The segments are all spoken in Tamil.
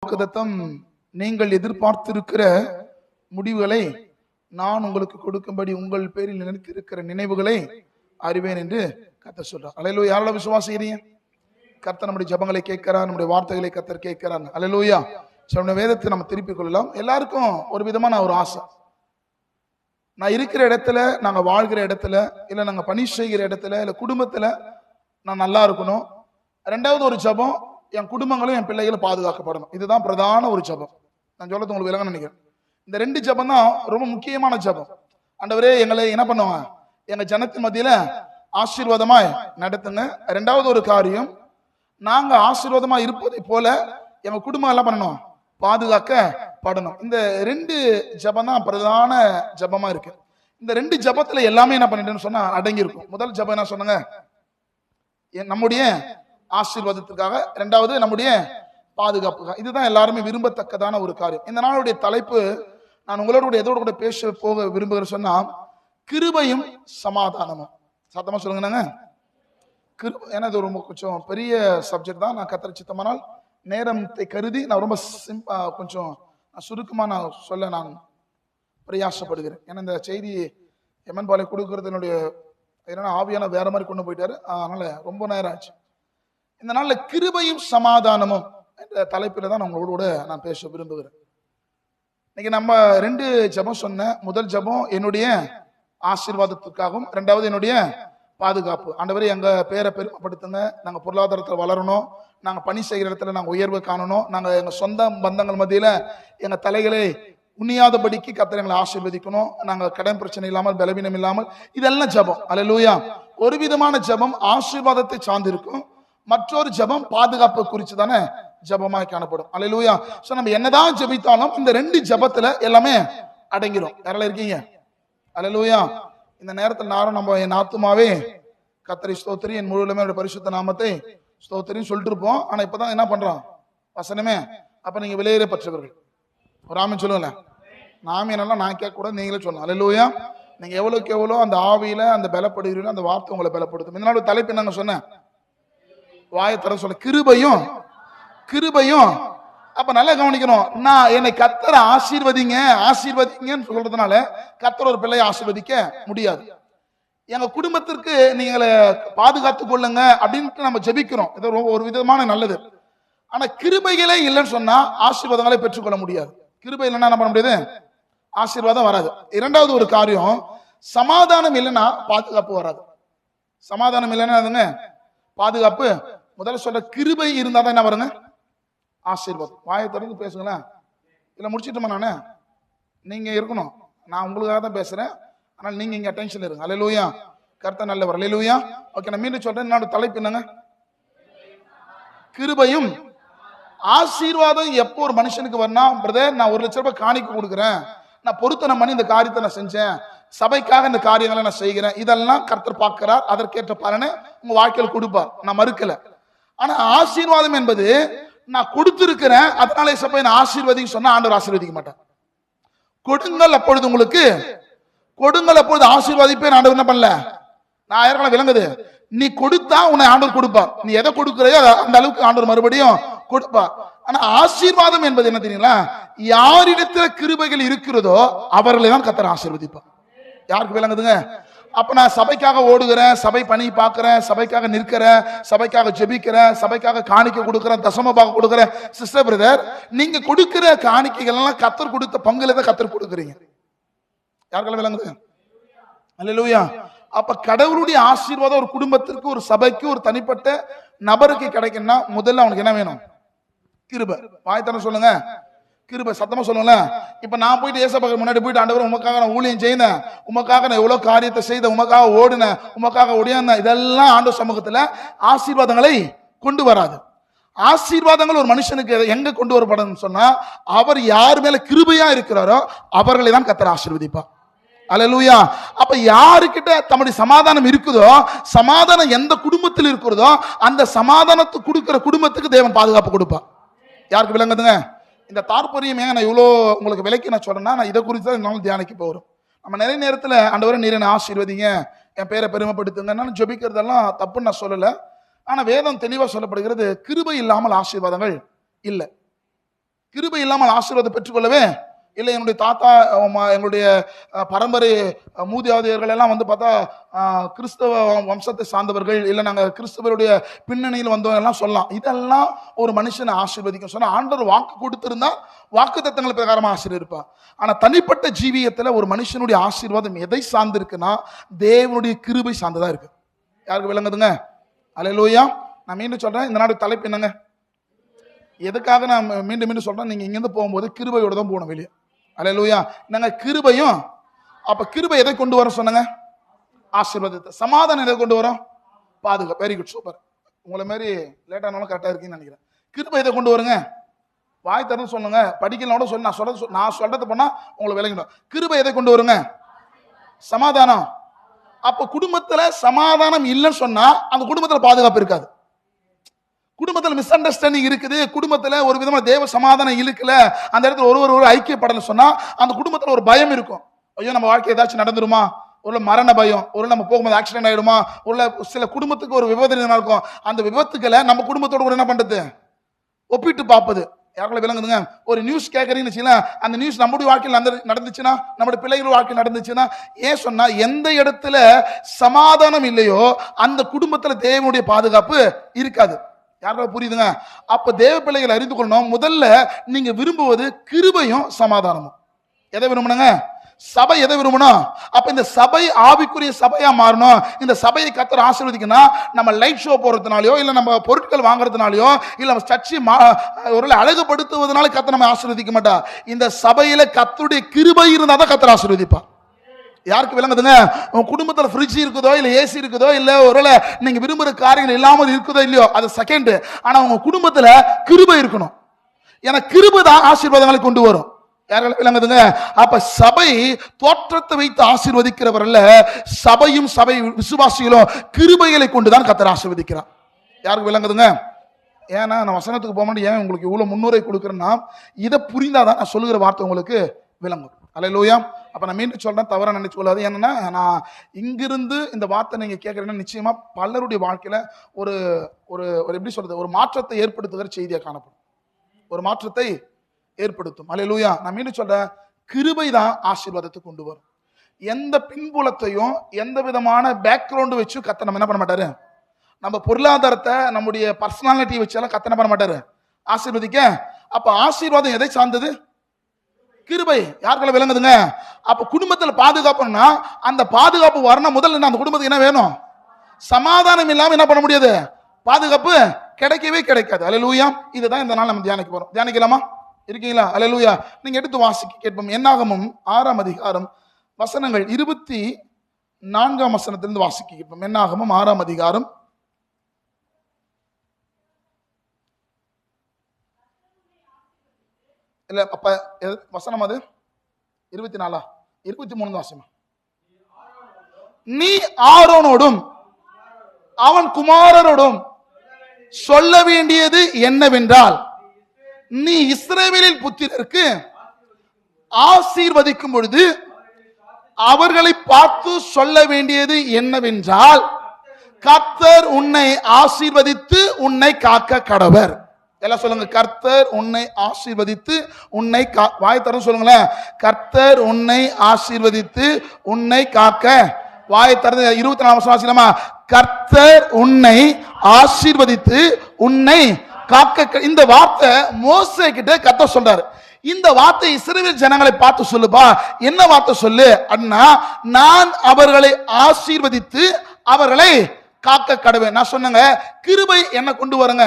வாக்குத்தத்தம், நீங்கள் எதிர்பார்த்திருக்கிற முடிவுகளை நான் உங்களுக்கு கொடுக்கும்படி உங்கள் பேரில் நினைத்திருக்கிற நினைவுகளை அறிவேன் என்று கர்த்தர் சொல்றார். அல்லேலூயா. யாரோட விசுவாசிக்கிறீங்க? கர்த்தர் நம்முடைய ஜெபங்களை கேட்கிறார், நம்முடைய வார்த்தைகளை கர்த்தர் கேட்கிறார். அல்லேலூயா. நம்முடைய வேதத்தை நம்ம திருப்பிக் கொள்ளலாம். எல்லாருக்கும் ஒரு விதமான ஒரு ஆசை, நான் இருக்கிற இடத்துல, நாங்க வாழ்கிற இடத்துல, இல்ல நாங்க பணி செய்கிற இடத்துல, இல்ல குடும்பத்துல நான் நல்லா இருக்கணும். ரெண்டாவது ஒரு ஜெபம், என் குடும்பங்களும் என் பிள்ளைகளும் பாதுகாக்கப்படணும். இதுதான் பிரதான ஒரு ஜெபம். நான் சொல்றது உங்களுக்கு விளங்க நினைக்கிறேன். இந்த ரெண்டு ஜெபம் தான் ரொம்ப முக்கியமான ஜெபம். ஆண்டவரே, எங்களை என்ன பண்ணுவாங்க, எங்க ஜனத்தின் மத்தியில ஆசீர்வாதமாய் நடத்துங்க. ரெண்டாவது ஒரு காரியம், நாங்க ஆசீர்வாதமா இருப்பதை போல எங்க குடும்பம் எல்லாம் பண்ணணும், பாதுகாக்கப்படணும். இந்த ரெண்டு ஜெபம் தான் பிரதான ஜெபமா இருக்கு. இந்த ரெண்டு ஜெபத்துல எல்லாமே என்ன பண்ணிட்டேன்னு சொன்னா அடங்கி இருக்கும். முதல் ஜெபம் என்ன சொன்னாங்க, நம்முடைய ஆசீர்வாதத்துக்காக, இரண்டாவது நம்முடைய பாதுகாப்புக்காக. இதுதான் எல்லாருமே விரும்பத்தக்கதான ஒரு காரியம். இந்த நாளுடைய தலைப்பு நான் உங்களோட எதோட கூட பேச போக விரும்புகிறேன் சொன்னா, கிருபையும் சமாதானமும். சத்தமா சொல்லுங்க. ஏன்னா இது ரொம்ப கொஞ்சம் பெரிய சப்ஜெக்ட் தான். நான் கர்த்தர் சித்தமானால் நேரத்தை கருதி நான் ரொம்ப கொஞ்சம் சுருக்கமா நான் சொல்ல நான் பிரயாசப்படுகிறேன். ஏன்னா இந்த செய்தி எமன் பாலை கொடுக்கறது என்னுடைய ஏன்னா ஆவியான வேற மாதிரி கொண்டு போயிட்டாரு, அதனால ரொம்ப நேரம் ஆச்சு. இந்த நாள்ல கிருபையும் சமாதானமும் என்ற தலைப்பில தான் உங்களோட நான் பேச விரும்புகிறேன். இன்னைக்கு நம்ம ரெண்டு ஜெபம் சொன்ன, முதல் ஜெபம் என்னுடைய ஆசீர்வாதத்துக்காகவும், ரெண்டாவது என்னுடைய பாதுகாப்பு. ஆண்டவரே, எங்க பேரை பெருமைப்படுத்துங்க, நாங்க பொருளாதாரத்தில் வளரணும், நாங்க பணி செய்கிற இடத்துல நாங்க உயர்வு காணணும், நாங்க எங்க சொந்த பந்தங்கள் மத்தியில எங்க தலைகளை உண்ணியாதபடிக்கு கர்த்தர் எங்களை ஆசீர்வதிக்கணும், நாங்க கடன் பிரச்சனை இல்லாமல், பலவீனம் இல்லாமல், இதெல்லாம் ஜெபம். அல்லேலூயா. ஒரு விதமான ஜெபம் ஆசீர்வாதத்தை சார்ந்திருக்கும், மற்றொரு ஜெபம் பாதுகாப்பு குறித்து தானே ஜெபமாய் காணப்படும். அல்லேலூயா. சோ நம்ம என்னதான் ஜெபித்தாலும் இந்த ரெண்டு ஜெபத்துல எல்லாமே அடங்கிடும். யாரால இருக்கீங்க? அல்லேலூயா. இந்த நேரத்தில் நானும் நம்ம என் ஆத்துமாவே கர்த்தரை ஸ்தோத்திரி, என் முழுவதுமே பரிசுத்த நாமத்தை ஸ்தோத்திரின்னு சொல்லிட்டு இருப்போம். ஆனா இப்பதான் என்ன பண்றோம், வசனமே. அப்ப நீங்க வெளியேற பற்றவர்கள் ஒரு ஆமீன் சொல்லுங்களேன். நாம என்னெல்லாம் நான் கேட்க கூட நீங்களே சொல்லணும். அல்லேலூயா. நீங்க எவ்வளவுக்கு எவ்வளோ அந்த ஆவியில அந்த பலப்படுகிறீங்களோ அந்த வார்த்தை உங்களை பலப்படுத்தும். இதனால தலைப்பு என்னங்க சொன்னேன், வாயத்தர சொல்ல கிருபையும் கிருபையும். அப்ப நல்லா கவனிக்கணும், நான் என்னை கர்த்தர் ஆசீர்வதிங்கன்னு சொல்றதுனால கர்த்தர் ஒரு பிள்ளையை ஆசீர்வதிக்க முடியாது. எங்க குடும்பத்திற்கு நீங்களை பாதுகாத்துக் கொள்ளுங்க அப்படின்ட்டு நம்ம ஜெபிக்கிறோம், இது ஒரு விதமான நல்லது. ஆனா கிருபைகளே இல்லைன்னு சொன்னா ஆசீர்வாதங்களை பெற்றுக்கொள்ள முடியாது. கிருபை இல்லைன்னா என்ன பண்ண முடியாது, ஆசீர்வாதம் வராது. இரண்டாவது ஒரு காரியம், சமாதானம் இல்லைன்னா பாதுகாப்பு வராது. சமாதானம் இல்லைன்னா பாதுகாப்பு. முதல்ல சொல்ற கிருபை இருந்தா தான் என்ன வருங்க, ஆசீர்வாதம். வாயை திறந்து பேசுங்களேன். இல்ல முடிச்சிட்டுமா, நானு நீங்க இருக்கணும், நான் உங்களுக்காக தான் பேசுறேன், ஆனால் நீங்க இங்க அட்டென்ஷன் இருங்க. அல்லேலூயா. கர்த்தர் நல்லவர். அல்லேலூயா. ஓகே, நான் மீண்டும் சொல்றேன், என்னோட தலைப்பு என்னங்க, கிருபையும் ஆசீர்வாதம். எப்போ ஒரு மனுஷனுக்கு வரணும், பிரதர் நான் 1 லட்சம் ரூபாய் காணிக்க கொடுக்குறேன், நான் பொருத்தனை பண்ணி இந்த காரியத்தை நான் செஞ்சேன், சபைக்காக இந்த காரியங்களை நான் செய்கிறேன், இதெல்லாம் கர்த்தர் பார்க்கிறார், அதற்கேற்ற பலனை உங்க வாழ்க்கையில் கொடுப்பார், நான் மறுக்கல. ஆனா ஆசீர்வாதம் என்பது நான் கொடுத்திருக்கிறேன் அதனால சபை நான் ஆசீர்வதிக்க சொன்னா ஆண்டவர் ஆசீர்வதிக்க மாட்டார். கொடுங்கள் அப்பொழுது உங்களுக்கு கொடுங்கள் அப்பொழுது ஆசீர்வதிப்பேன் ஆண்டவர் என்ன பண்ணல. நான் ஏற்கனவே விளங்குது, நீ கொடுத்தா உன்னை ஆண்டவர் கொடுப்பார், நீ எதை கொடுக்கிறையோ அந்த அளவுக்கு ஆண்டவர் மறுபடியும் கொடுப்பார். ஆனா ஆசீர்வாதம் என்பது என்ன தெரியுங்களா, யாரிடத்துல கிருபைகள் இருக்கிறதோ அவர்களை தான் கர்த்தர் ஆசீர்வதிப்பார். யாருக்கு விளங்குதுங்க? அப்ப நான் சபைக்காக ஓடுகிறேன், சபை பணி பார்க்கிறேன், சபைக்காக நிற்கிறேன், சபைக்காக ஜெபிக்கிறேன், சபைக்காக காணிக்கை கொடுக்கிறேன், தசமபாகம் கொடுக்கிறேன். சிஸ்டர் பிரதர், நீங்க கொடுக்கிற காணிக்கைகள் எல்லாம் கர்த்தர் கொடுத்த பங்குல தான் கர்த்தர் கொடுக்குறீங்க. யாருக்கெல்லாம் விளங்குது? அல்லேலூயா. அப்ப கடவுளுடைய ஆசீர்வாதம் ஒரு குடும்பத்திற்கு, ஒரு சபைக்கு, ஒரு தனிப்பட்ட நபருக்கு கிடைக்கும்னா முதல்ல அவனுக்கு என்ன வேணும், கிருபை. வாய்த்தன சொல்லுங்க, கிருபை. சத்தமா சொல்லுங்களேன். இப்ப நான் போயிட்டு ஏசப்பாக்கு முன்னாடி போயிட்டு, ஆண்டவரே உமக்காக நான் ஊழியம் செய்தேன், உமக்காக நான் எவ்வளவு காரியத்தை செய்தேன், உமக்காக ஓடினேன், உமக்காக ஒடியாந்தேன், இதெல்லாம் ஆண்டவர் சமூகத்துல ஆசீர்வாதங்களை கொண்டு வராது. ஆசீர்வாதங்கள் ஒரு மனுஷனுக்கு எங்க கொண்டு வரப்படும் சொன்னா, அவர் யார் மேல கிருபையா இருக்கிறாரோ அவர்களை தான் கர்த்தர் ஆசீர்வதிப்பார். அல்லேலூயா. அப்ப யாருக்கிட்ட தம்முடைய சமாதானம் இருக்குதோ, சமாதானம் எந்த குடும்பத்தில் இருக்கிறதோ அந்த சமாதானத்தை கொடுக்கிற குடும்பத்துக்கு தேவன் பாதுகாப்பு கொடுப்பார். யாருக்கு விளங்குதுங்க இந்த தாற்பயம்? ஏன் நான் இவ்வளோ உங்களுக்கு விலைக்கு நான் சொல்றேன்னா, நான் இதை குறித்து தான் என்னாலும் தியானிக்க போகிறோம். நம்ம நிறைய நேரத்தில் ஆண்டவரே நீர் என்னை ஆசீர்வதிங்க, என் பேரை பெருமைப்படுத்துங்க ஜெபிக்கிறதெல்லாம் தப்புன்னு நான் சொல்லலை. ஆனா வேதம் தெளிவா சொல்லப்படுகிறது, கிருபை இல்லாமல் ஆசீர்வாதங்கள் இல்லை. கிருபை இல்லாமல் ஆசீர்வாதத்தை பெற்றுக்கொள்ளவே இல்லை. என்னுடைய தாத்தா, எங்களுடைய பரம்பரை மூதாதையர்கள் எல்லாம் வந்து பார்த்தா கிறிஸ்தவ வம்சத்தை சார்ந்தவர்கள், இல்லை நாங்கள் கிறிஸ்தவருடைய பின்னணியில் வந்தவங்க எல்லாம் சொல்லலாம். இதெல்லாம் ஒரு மனுஷனை ஆசீர்வதிக்கும் சொன்னா ஆண்டவர் வாக்கு கொடுத்திருந்தா வாக்கு தத்தங்கள் பிரகாரமாக ஆசீர்வதிப்பார். ஆனா தனிப்பட்ட ஜீவியத்துல ஒரு மனுஷனுடைய ஆசீர்வாதம் எதை சார்ந்து இருக்குன்னா தேவனுடைய கிருபை சார்ந்துதான் இருக்கு. யாருக்கு விளங்குதுங்க? அல்லேலூயா. நான் மீண்டும் சொல்றேன், இந்த நாடு தலைப்பு என்னங்க? எதுக்காக நான் மீண்டும் மீண்டும் சொல்றேன், நீங்க இங்கிருந்து போகும்போது கிருபையோட தான் போகணும் வெளியே. அல்லேலூயா. நாங்க கிருபையும், அப்ப கிருபை எதை கொண்டு வர சொன்னாங்க? ஆசீர்வாதத்தை. சமாதானம் எதை கொண்டு வரும்? பாதுகாப்பு. Very good, super. உங்களை மாதிரி லேட்டானாலும் கரெக்டா இருக்கீங்கன்னு நினைக்கிறேன். கிருபை எதை கொண்டு வருங்க? வாய் திறந்து சொல்லுங்க, படிக்கலாம் சொல்லி நான் சொல்றது பண்ணா உங்களுக்கு விளங்கிடும். கிருபை எதை கொண்டு வருங்க? சமாதானம். அப்ப குடும்பத்துல சமாதானம் இல்லைன்னு சொன்னா அந்த குடும்பத்துல பாதுகாப்பு இருக்காது. குடும்பத்தில் மிஸ் அண்டர்ஸ்டாண்டிங் இருக்குது, குடும்பத்துல ஒரு விதமான தேவ சமாதானம் இழுக்கல, அந்த இடத்துல ஒரு ஐக்கியப்படல சொன்னா அந்த குடும்பத்துல ஒரு பயம் இருக்கும். ஐயோ நம்ம வாழ்க்கை ஏதாச்சும் நடந்துருமா, ஒரு மரண பயம், ஒரு நம்ம போகும்போது ஆக்சிடென்ட் ஆயிடுமா, ஒரு சில குடும்பத்துக்கு ஒரு விபத்து இருக்கும். அந்த விபத்துக்களை நம்ம குடும்பத்தோட கூட என்ன பண்றது? ஒப்பிட்டு பார்ப்பது. யாருக்குள்ள விளங்குதுங்க? ஒரு நியூஸ் கேட்கறீங்கன்னு வச்சுக்கலாம், அந்த நியூஸ் நம்முடைய வாழ்க்கையில் நடந்துச்சுன்னா, நம்முடைய பிள்ளைகள் வாழ்க்கையில் நடந்துச்சுன்னா, ஏன் சொன்னா எந்த இடத்துல சமாதானம் இல்லையோ அந்த குடும்பத்துல தேவனுடைய பாதுகாப்பு இருக்காது. யாருக்கா புரியுதுங்க? அப்ப தேவ பிள்ளைகளை அறிந்து கொள்ளணும், முதல்ல நீங்க விரும்புவது கிருபையும் சமாதானமும். எதை விரும்பணுங்க? சபை எதை விரும்பணும்? அப்ப இந்த சபை ஆவிக்குரிய சபையா மாறணும். இந்த சபையை கர்த்தர் ஆசீர்வதிக்கணும். நம்ம லைட் ஷோ போறதுனாலயோ, இல்ல நம்ம பொருட்கள் வாங்குறதுனாலயோ, இல்ல நம்ம சர்ச்சை ஒரு அழகுபடுத்துவதனால கர்த்தர் நம்ம ஆசீர்வதிக்க மாட்டா. இந்த சபையில கர்த்தருடைய கிருபை இருந்தா தான் கர்த்தர் ஆசீர்வதிப்பா. யாருக்கு விளங்குதுங்க? உங்க குடும்பத்தில் ஃப்ரிட்ஜ் இருக்குதோ, இல்ல ஏசி இருக்குதோ, இல்ல ஒருவேளை நீங்க விரும்புற காரியங்கள் இல்லாமல் இருக்குதோ இல்லையோ, அது செகண்ட். ஆனா உங்க குடும்பத்துல கிருபை இருக்கணும். ஏன்னா கிருபை தான் ஆசீர்வாதங்களை கொண்டு வரும். யாருக்கு விளங்குதுங்க? அப்ப சபை தோற்றத்தை வைத்து ஆசீர்வதிக்கிறவர் அல்ல, சபையும் சபை விசுவாசிகளும் கிருபைகளை கொண்டுதான் கர்த்தர் ஆசீர்வதிக்கிறார். யாருக்கு விளங்குதுங்க? ஏன்னா நான் வசனத்துக்கு போக மாட்டேன், ஏன் உங்களுக்கு இவ்வளவு முன்னுரை கொடுக்குறேன்னா இதை புரிந்தாதான் நான் சொல்லுகிற வார்த்தை உங்களுக்கு விளங்கும். அல்லேலூயா. அப்ப நான் மீண்டும் சொல்றேன், தவறா நினைச்சு கொள்ளாது. ஏன்னா நான் இங்கிருந்து இந்த வார்த்தை நீங்க கேட்கறீங்கன்னா நிச்சயமா பலருடைய வாழ்க்கையில ஒரு ஒரு எப்படி சொல்றது, ஒரு மாற்றத்தை ஏற்படுத்துகிற செய்தியா காணப்படும், ஒரு மாற்றத்தை ஏற்படுத்தும். அல்லேலூயா. நான் மீண்டும் சொல்றேன், கிருபை தான் ஆசீர்வாதத்தை கொண்டு வரும். எந்த பின்புலத்தையும் எந்த விதமான பேக்ரவுண்ட் வச்சு கர்த்தர் நம்ம என்ன பண்ண மாட்டாரு, நம்ம பொருளாதாரத்தை நம்முடைய பர்சனாலிட்டியை வச்சாலும் கர்த்தர் என்ன பண்ண மாட்டாரு, ஆசீர்வதிக்க. அப்ப ஆசீர்வாதம் எதை சார்ந்தது? கிருபை. யாருக்குள்ள விளங்குதுங்க? அப்ப குடும்பத்தில் பாதுகாப்புன்னா அந்த பாதுகாப்பு வரணும். முதல்ல அந்த குடும்பத்துக்கு என்ன வேணும்? சமாதானம் இல்லாம என்ன பண்ண முடியாது, பாதுகாப்பு கிடைக்கவே கிடைக்காது. அல்லேலூயா. இதுதான் இந்த நாள் நம்ம தியானிக்க போறோம். தியானிக்கலாமா? இருக்கீங்களா? அல்லேலூயா. நீங்க எடுத்து வாசிக்க கேட்போம். என்னாகமம் 6ஆம் அதிகாரம் வசனங்கள் 24ஆம் வசனத்திலிருந்து வாசிக்க கேட்போம். என்னாகமம் 6ஆம் அதிகாரம் இல்ல அப்ப வசனம் அது 24 23 வாசமா. நீ ஆரோனோடும் அவன் குமாரரோடும் சொல்ல வேண்டியது என்னவென்றால், நீ இஸ்ரவேலின் புத்திரருக்கு ஆசீர்வதிக்கும் பொழுது அவர்களை பார்த்து சொல்ல வேண்டியது என்னவென்றால், கர்த்தர் உன்னை ஆசீர்வதித்து உன்னை காக்க கடவர். எல்லாம் சொல்லுங்க, கர்த்தர் உன்னை ஆசீர்வதித்து உன்னை வாய் தரம் சொல்லுங்களேன். கர்த்தர் உன்னை ஆசீர்வதித்து உன்னை காக்க. வாய் திறந்து 24 வருஷம் வாசிக்கலாமா? கர்த்தர் உன்னை ஆசீர்வதித்து உன்னை காக்க. இந்த வார்த்தை மோசே கிட்ட கர்த்தர் சொல்றாரு. இந்த வார்த்தை இஸ்ரவேல் ஜனங்களை பார்த்து சொல்லுப்பா. என்ன வார்த்தை சொல்லு அண்ணா? நான் அவர்களை ஆசீர்வதித்து அவர்களை காக்க கடவேன். நான் சொன்னங்க, கிருபை என்ன கொண்டு வரங்க?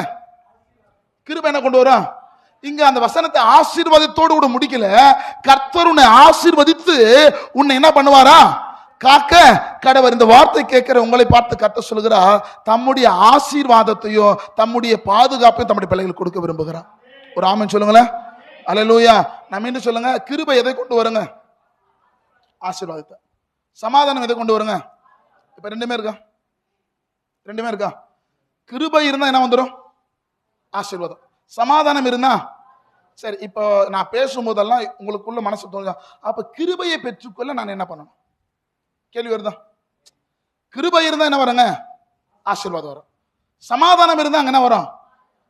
கிருபை என்ன கொண்டு வரும்? இங்க அந்த வசனத்தை ஆசீர்வாதத்தோடு கூட முடிக்கல. கர்த்தர் உன்னை ஆசீர்வதித்து உன்னை என்ன பண்ணுவாரா? காக்க கடவர். இந்த வார்த்தை கேட்கிற உங்களை பார்த்து கர்த்தர் சொல்லுகிறார், தம்முடைய ஆசீர்வாதத்தையும் தம்முடைய பாதுகாப்பையும் தம்முடைய பிள்ளைகளுக்கு கொடுக்க விரும்புகிறார். ஒரு ஆமென் சொல்லுங்களேன். அல்லேலூயா. நம்ம என்ன சொல்லுங்க, கிருபை எதை கொண்டு வருங்க? ஆசீர்வாதத்தை. சமாதானம் எதை கொண்டு வருங்க? இப்ப ரெண்டுமே இருக்கா? ரெண்டுமே இருக்கா? கிருபை இருந்தா என்ன வந்துடும்? ஆசீர்வாதம். சமாதானம் இருந்தா சரி. இப்போ நான் பேசும்போதெல்லாம் உங்களுக்குள்ள மனசு தோணுதா, அப்ப கிருபையை பெற்றுக்கொள்ள நான் என்ன பண்ணணும்? கேள்வி வருதா? கிருபை இருந்தா என்ன வருங்க? ஆசீர்வாதம் வரும். சமாதானம் இருந்தா அங்க என்ன வரும்?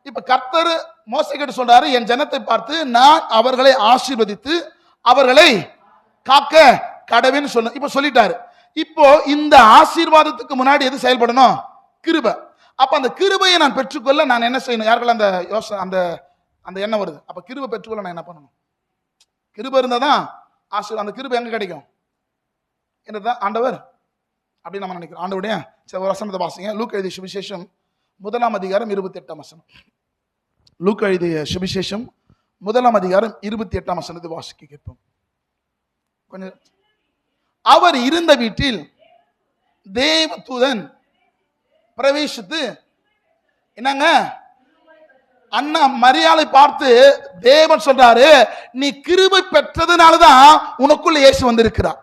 இப்ப கர்த்தர் மோசே கிட்ட சொல்றாரு, என் ஜனத்தை பார்த்து நான் அவர்களை ஆசீர்வதித்து அவர்களை காக்க கடவேன்னு சொன்ன. இப்ப சொல்லிட்டாரு. இப்போ இந்த ஆசீர்வாதத்துக்கு முன்னாடி எது செயல்படணும்? கிருபை. அப்ப அந்த கிருபையை நான் பெற்றுக்கொள்ள நான் என்ன செய்யணும்? யாருக்கெல்லாம் அந்த யோசனை அந்த எண்ணம் வருது? அப்ப கிருபை பெற்றுக்கொள்ள நான் என்ன பண்ணணும்? கிருபை இருந்தாதான் ஆசீர்வாதம். அந்த கிருபை எங்க கிடைக்கும்? என்னதான் ஆண்டவர் அப்படின்னு நம்ம நினைக்கிறோம். ஆண்டவருடைய ஒரு வசனத்தை வாசிங்க. லூக்கா எழுதிய சுவிசேஷம் 1 அதிகாரம் 28 வசனம். லூக்கா எழுதிய சுவிசேஷம் 1 அதிகாரம் 28 வசனத்தை வாசிக்க கேட்போம். கொஞ்சம். அவர் இருந்த வீட்டில் தேவதூதன் பிரவேசித்து என்னங்க அண்ணா மரியாதை பார்த்து தேவன் சொல்றாரு, நீ கிருபை பெற்றதுனாலதான் உனக்குள்ள இயேசு வந்திருக்கிறார்.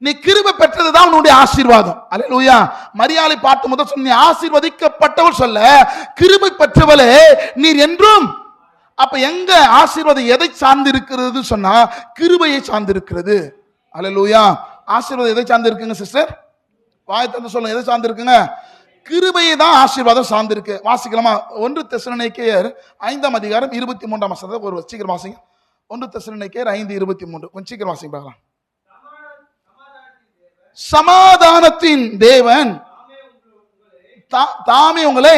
நீ கிருபை பெற்றதுதான் உன்னுடைய ஆசீர்வாதம். அல்லேலூயா. மரியாதை பார்த்து முதல் சொன்ன, நீ ஆசீர்வதிக்கப்பட்டவள் சொல்ல, கிருபை பெற்றவளே நீர் என்றும். அப்ப எங்க ஆசீர்வாதம் எதை சார்ந்து இருக்கிறது சொன்னா, கிருபையை சார்ந்து இருக்கிறது. அல்லேலூயா. ஆசீர்வாதம் எதை சார்ந்து இருக்குங்க சிஸ்டர்? வாயத்தை சொல்லுங்க, எதை சார்ந்து இருக்குங்க? கிருபையை தான் ஆசீர்வாதம் சார்ந்து இருக்கு. வாசிக்கலாமா? 1 தெசலோனிக்கேயர் 5 அதிகாரம் 23 வசனத்தை ஒரு சீக்கிரம் வாசிங்க. 1 தெசலோனிக்கேயர் 5:23 கொஞ்சம் சீக்கிரம் வாசிங்க பார்க்கலாம். சமாதானத்தின் தேவன் தாமே உங்களை,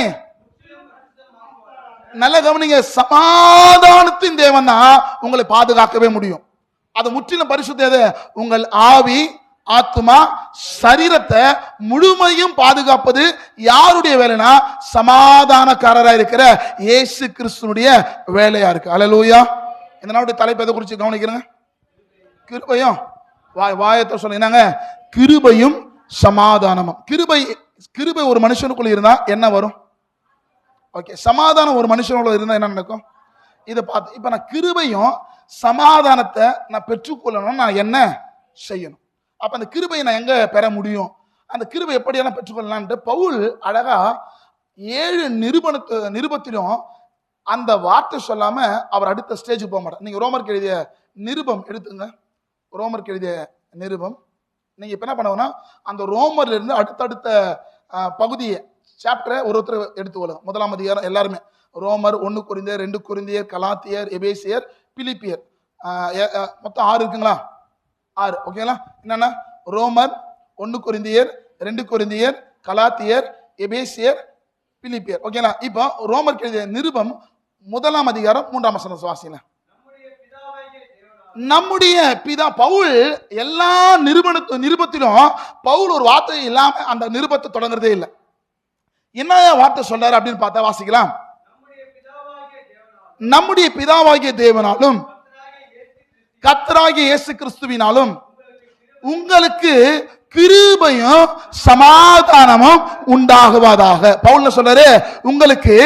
நல்ல கவனிங்க, சமாதானத்தின் தேவன் தான் உங்களை பாதுகாக்கவே முடியும். அது முற்றிலும் பரிசுத்தது. உங்கள் ஆவி, ஆத்மா, சரீரத்தை முழுமையும் பாதுகாப்பது யாருடைய வேலைனா, சமாதானக்காரரா இருக்கிற இயேசு கிறிஸ்துனுடைய வேலையா இருக்கு. அல்லேலூயா. இந்த நாளுடைய தலைப்பு எதை குறித்து கவனிக்கிறேங்க? கிருபையும் வாயத்தை சொல்லுங்க. கிருபையும் சமாதானமும். கிருபை ஒரு மனுஷனுக்குள்ள இருந்தா என்ன வரும்? ஓகே. சமாதானம் ஒரு மனுஷனுக்குள்ள இருந்தா என்ன நடக்கும்? இதை பார்த்து இப்ப நான் கிருபையும் சமாதானத்தை நான் பெற்றுக்கொள்ளணும், நான் என்ன செய்யணும்? அப்ப அந்த கிருபையை நான் எங்க பெற முடியும்? அந்த கிருபை எப்படியெல்லாம் பெற்றுக்கொள்ளலான்ட்டு பவுல் அழகா 7 நிருபத்திலும் அந்த வார்த்தை சொல்லாம அவர் அடுத்த ஸ்டேஜுக்கு போக மாட்டார். நீங்க ரோமருக்கு எழுதிய நிருபம் எடுத்துங்க. ரோமருக்கு எழுதிய நிருபம் நீங்க இப்ப என்ன பண்ணுவோம்னா, அந்த ரோமர்ல இருந்து அடுத்தடுத்த பகுதியை சாப்டரை ஒருத்தர் எடுத்துக்கொள்ளுங்க. 1 அதிகாரம் எல்லாருமே ரோமர், 1 கொரிந்தியர், 2 கொரிந்தியர், கலாத்தியர், எபேசியர், பிலிப்பியர், மொத்தம் 6 இருக்குங்களா? 6. ஓகேங்களா? என்னன்னா ரோமர், 1 கொரிந்தியர், 2 கொரிந்தியர், கலாத்தியர், எபேசியர், பிலிப்பியர். ஓகேங்களா? இப்போ ரோமர் எழுதிய நிருபம் 1 அதிகாரம் 3 வசனம் வாசிங்க. நம்முடைய பிதா பவுல் எல்லா நிருபத்திலும் பவுல் ஒரு வார்த்தை இல்லாம அந்த நிருபத்தை தொடங்குறதே இல்லை. என்ன வார்த்தை சொல்றாரு அப்படின்னு பார்த்தா வாசிக்கலாம். நம்முடைய பிதாவாகிய தேவனாலும் கர்த்தராகிய இயேசு கிறிஸ்துவினாலும் உங்களுக்கு கிருபையும் சமாதானமும் உண்டாகுவதாக. பவுல் சொல்றாரு, உங்களுக்கு